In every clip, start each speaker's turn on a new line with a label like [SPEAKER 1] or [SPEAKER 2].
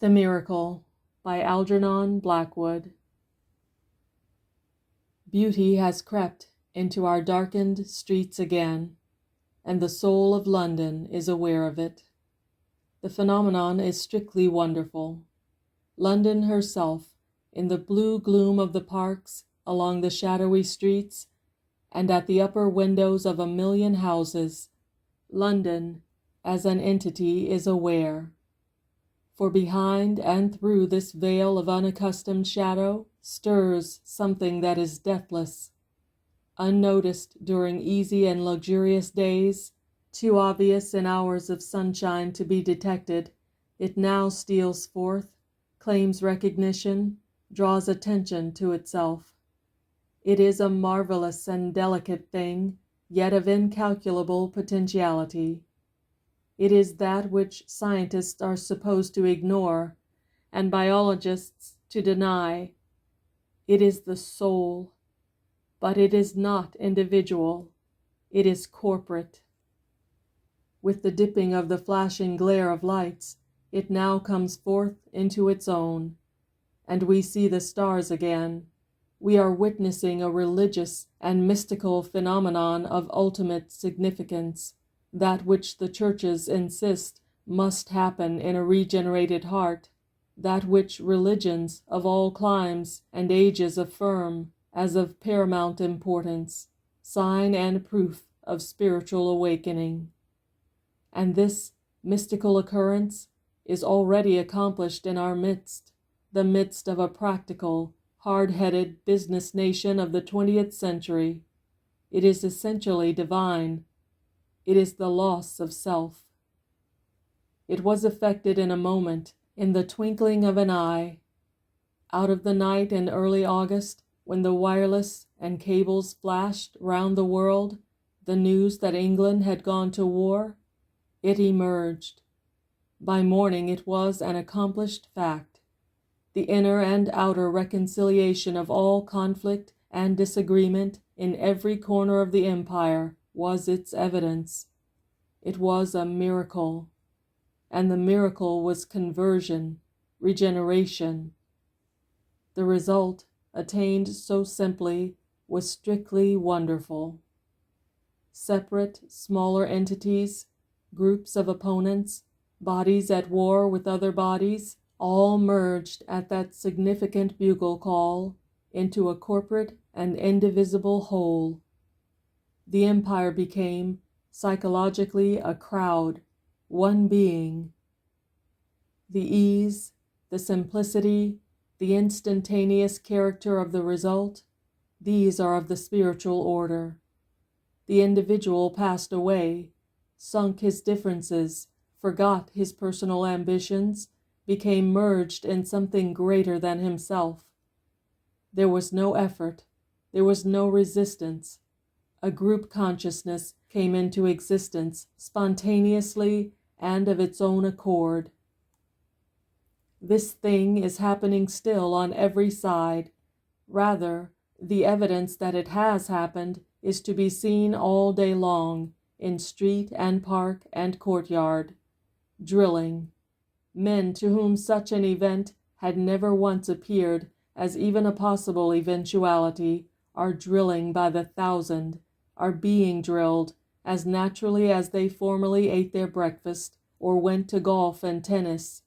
[SPEAKER 1] The Miracle by Algernon Blackwood. Beauty has crept into our darkened streets again, and the soul of London is aware of it. The phenomenon is strictly wonderful. London herself, in the blue gloom of the parks, along the shadowy streets, and at the upper windows of 1,000,000 houses, London, as an entity, is aware. For behind and through this veil of unaccustomed shadow stirs something that is deathless. Unnoticed during easy and luxurious days, too obvious in hours of sunshine to be detected, it now steals forth, claims recognition, draws attention to itself. It is a marvelous and delicate thing, yet of incalculable potentiality. It is that which scientists are supposed to ignore and biologists to deny. It is the soul, but it is not individual. It is corporate. With the dipping of the flashing glare of lights, it now comes forth into its own, and we see the stars again. We are witnessing a religious and mystical phenomenon of ultimate significance, that which the churches insist must happen in a regenerated heart, that which religions of all climes and ages affirm as of paramount importance, sign and proof of spiritual awakening. And this mystical occurrence is already accomplished in our midst, the midst of a practical, hard-headed business nation of the 20th century. It is essentially divine. It is the loss of self. It was effected in a moment, in the twinkling of an eye. Out of the night in early August, when the wireless and cables flashed round the world, the news that England had gone to war, it emerged. By morning it was an accomplished fact. The inner and outer reconciliation of all conflict and disagreement in every corner of the empire was its evidence. It was a miracle, and the miracle was conversion, regeneration. The result, attained so simply, was strictly wonderful. Separate, smaller entities, groups of opponents, bodies at war with other bodies, all merged at that significant bugle call into a corporate and indivisible whole. The empire became, psychologically, a crowd, one being. The ease, the simplicity, the instantaneous character of the result, these are of the spiritual order. The individual passed away, sunk his differences, forgot his personal ambitions, became merged in something greater than himself. There was no effort, there was no resistance. A group consciousness came into existence spontaneously and of its own accord. This thing is happening still on every side. Rather, the evidence that it has happened is to be seen all day long, in street and park and courtyard. Drilling. Men to whom such an event had never once appeared as even a possible eventuality are drilling by the thousand, are being drilled as naturally as they formerly ate their breakfast or went to golf and tennis.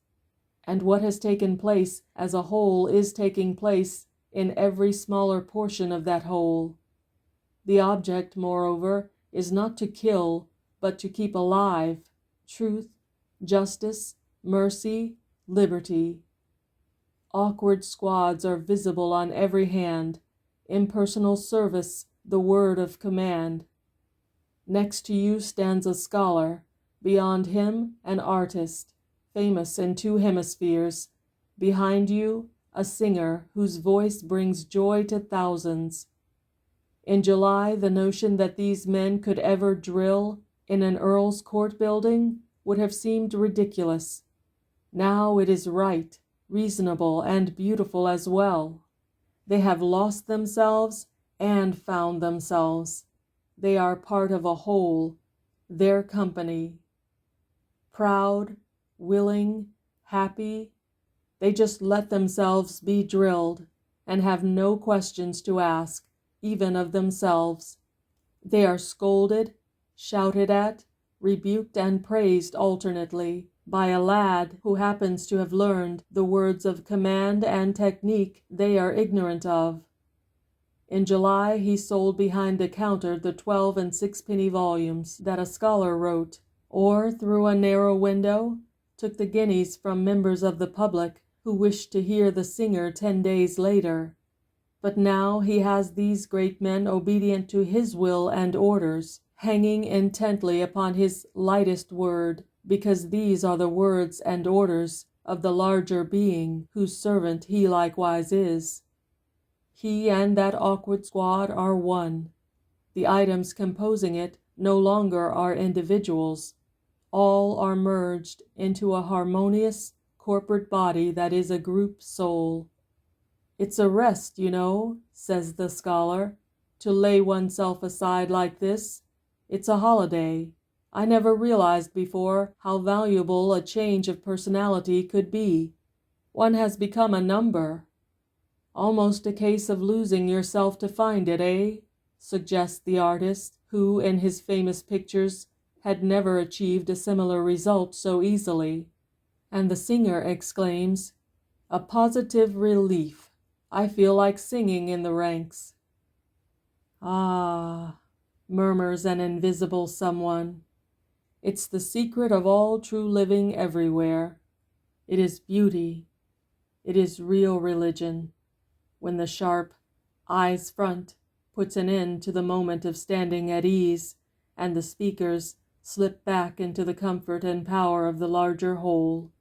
[SPEAKER 1] And what has taken place as a whole is taking place in every smaller portion of that whole. The object, moreover, is not to kill, but to keep alive truth, justice, mercy, liberty. Awkward squads are visible on every hand, impersonal service the word of command. Next to you stands a scholar, beyond him an artist, famous in 2 hemispheres, behind you a singer whose voice brings joy to thousands. In July, the notion that these men could ever drill in an Earl's Court building would have seemed ridiculous. Now it is right, reasonable, and beautiful as well. They have lost themselves and found themselves. They are part of a whole, their company. Proud, willing, happy, They just let themselves be drilled and have no questions to ask, even of themselves. They are scolded, shouted at, rebuked, and praised alternately by a lad who happens to have learned the words of command and technique they are ignorant of. In July he sold behind the counter the 12 and 6-penny volumes that a scholar wrote, or through a narrow window took the guineas from members of the public who wished to hear the singer 10 days later. But now he has these great men obedient to his will and orders, hanging intently upon his lightest word, because these are the words and orders of the larger being, whose servant he likewise is. He and that awkward squad are one. The items composing it no longer are individuals. All are merged into a harmonious corporate body that is a group soul. It's a rest, you know, says the scholar, to lay oneself aside like this. It's a holiday. I never realized before how valuable a change of personality could be. One has become a number. Almost a case of losing yourself to find it, eh? Suggests the artist, who in his famous pictures had never achieved a similar result so easily. And the singer exclaims, "A positive relief. I feel like singing in the ranks." "Ah," murmurs an invisible someone, "it's the secret of all true living everywhere. It is beauty. It is real religion. When the sharp eyes front puts an end to the moment of standing at ease, and the speakers slip back into the comfort and power of the larger whole.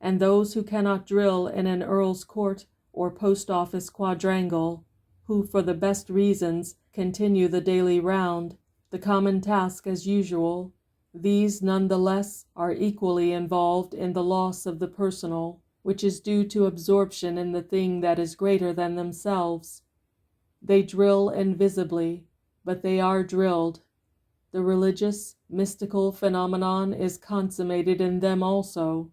[SPEAKER 1] And those who cannot drill in an Earl's Court or post office quadrangle, who for the best reasons continue the daily round, the common task as usual, these none the less are equally involved in the loss of the personal, which is due to absorption in the thing that is greater than themselves. They drill invisibly, but they are drilled. The religious, mystical phenomenon is consummated in them also.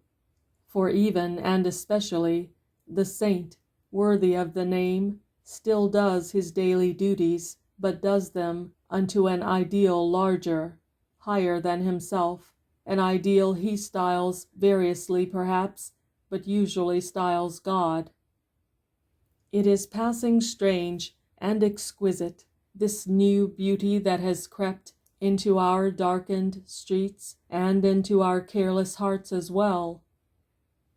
[SPEAKER 1] For even and especially the saint, worthy of the name, still does his daily duties, but does them unto an ideal larger, higher than himself, an ideal he styles variously perhaps, but usually styles God. It is passing strange and exquisite, this new beauty that has crept into our darkened streets and into our careless hearts as well.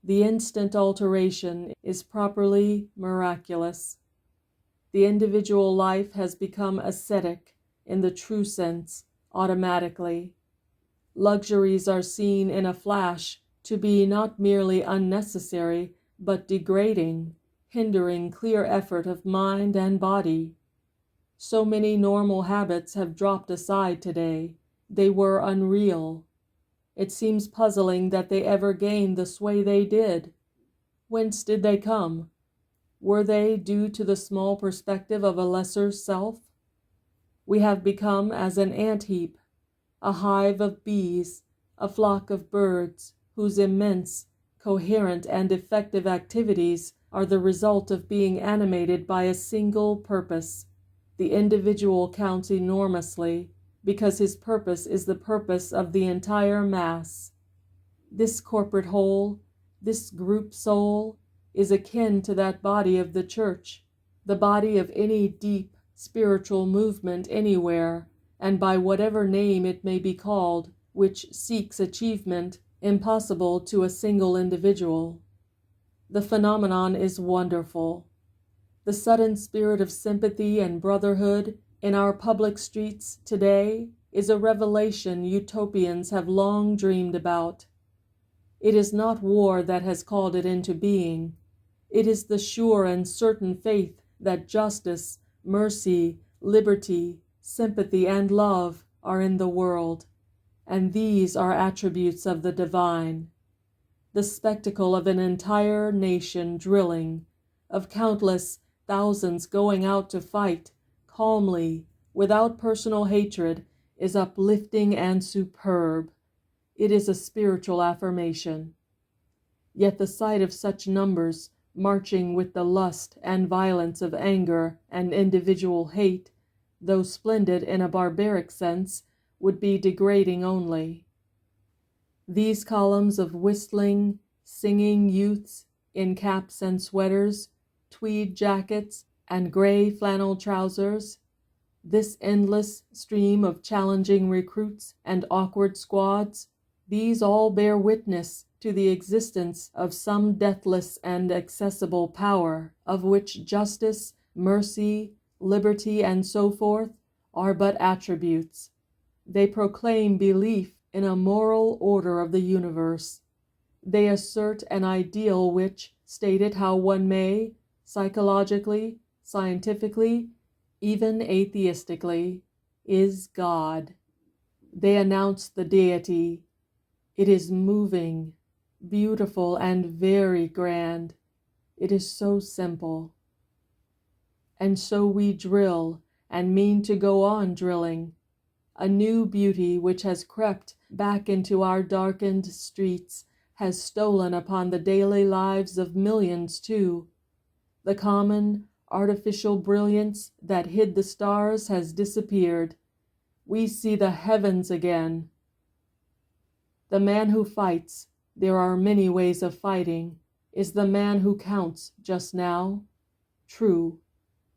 [SPEAKER 1] The instant alteration is properly miraculous. The individual life has become ascetic in the true sense, automatically. Luxuries are seen in a flash to be not merely unnecessary, but degrading, hindering clear effort of mind and body. So many normal habits have dropped aside today. They were unreal. It seems puzzling that they ever gained the sway they did. Whence did they come? Were they due to the small perspective of a lesser self? We have become as an ant-heap, a hive of bees, a flock of birds, whose immense, coherent, and effective activities are the result of being animated by a single purpose. The individual counts enormously, because his purpose is the purpose of the entire mass. This corporate whole, this group soul, is akin to that body of the church, the body of any deep spiritual movement anywhere, and by whatever name it may be called, which seeks achievement impossible to a single individual. The phenomenon is wonderful. The sudden spirit of sympathy and brotherhood in our public streets today is a revelation utopians have long dreamed about. It is not war that has called it into being. It is the sure and certain faith that justice, mercy, liberty, sympathy, and love are in the world, and these are attributes of the divine. The spectacle of an entire nation drilling, of countless thousands going out to fight, calmly, without personal hatred, is uplifting and superb. It is a spiritual affirmation. Yet the sight of such numbers, marching with the lust and violence of anger and individual hate, though splendid in a barbaric sense, would be degrading only. These columns of whistling, singing youths in caps and sweaters, tweed jackets, and gray flannel trousers, this endless stream of challenging recruits and awkward squads, these all bear witness to the existence of some deathless and accessible power, of which justice, mercy, liberty, and so forth are but attributes. They proclaim belief in a moral order of the universe. They assert an ideal which, state it how one may, psychologically, scientifically, even atheistically, is God. They announce the deity. It is moving, beautiful, and very grand. It is so simple. And so we drill, and mean to go on drilling. A new beauty which has crept back into our darkened streets has stolen upon the daily lives of millions too. The common, artificial brilliance that hid the stars has disappeared. We see the heavens again. The man who fights, there are many ways of fighting, is the man who counts just now. True,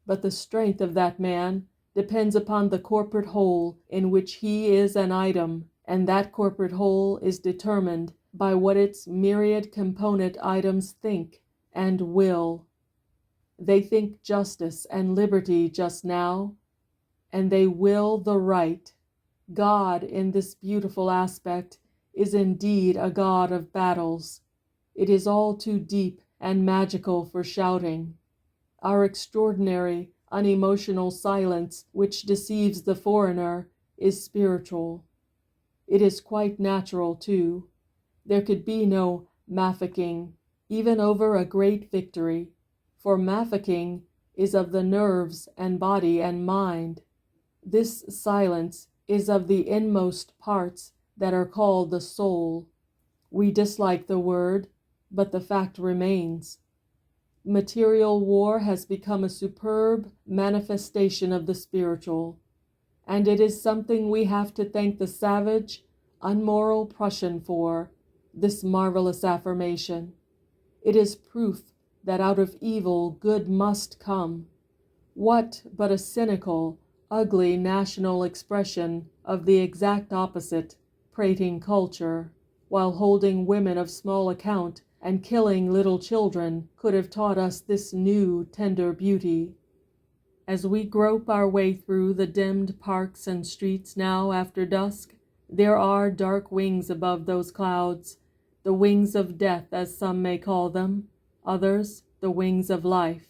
[SPEAKER 1] but the strength of that man depends upon the corporate whole in which he is an item, and that corporate whole is determined by what its myriad component items think and will. They think justice and liberty just now, and they will the right. God, in this beautiful aspect, is indeed a God of battles. It is all too deep and magical for shouting. Our extraordinary, unemotional silence, which deceives the foreigner, is spiritual. It is quite natural, too. There could be no mafficking, even over a great victory, for mafficking is of the nerves and body and mind. This silence is of the inmost parts that are called the soul. We dislike the word, but the fact remains. Material war has become a superb manifestation of the spiritual, and it is something we have to thank the savage, unmoral Prussian for, this marvelous affirmation. It is proof that out of evil good must come. What but a cynical, ugly national expression of the exact opposite, prating culture, while holding women of small account and killing little children, could have taught us this new, tender beauty. As we grope our way through the dimmed parks and streets now after dusk, there are dark wings above those clouds, the wings of death, as some may call them, others the wings of life.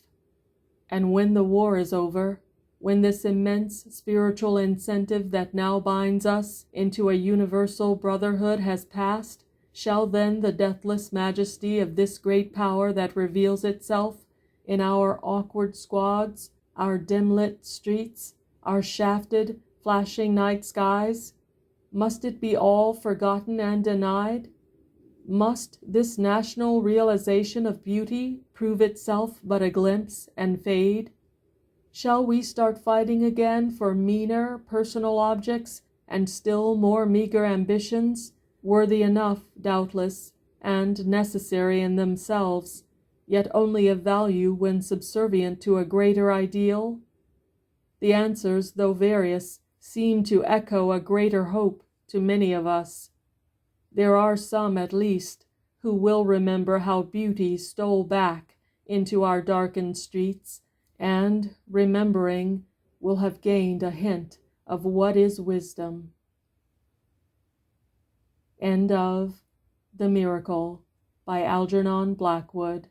[SPEAKER 1] And when the war is over, when this immense spiritual incentive that now binds us into a universal brotherhood has passed, shall then the deathless majesty of this great power that reveals itself in our awkward squads, our dim-lit streets, our shafted, flashing night skies, must it be all forgotten and denied? Must this national realization of beauty prove itself but a glimpse and fade? Shall we start fighting again for meaner personal objects and still more meager ambitions, worthy enough, doubtless, and necessary in themselves, yet only of value when subservient to a greater ideal? The answers, though various, seem to echo a greater hope to many of us. There are some, at least, who will remember how beauty stole back into our darkened streets, and, remembering, will have gained a hint of what is wisdom. End of The Miracle by Algernon Blackwood.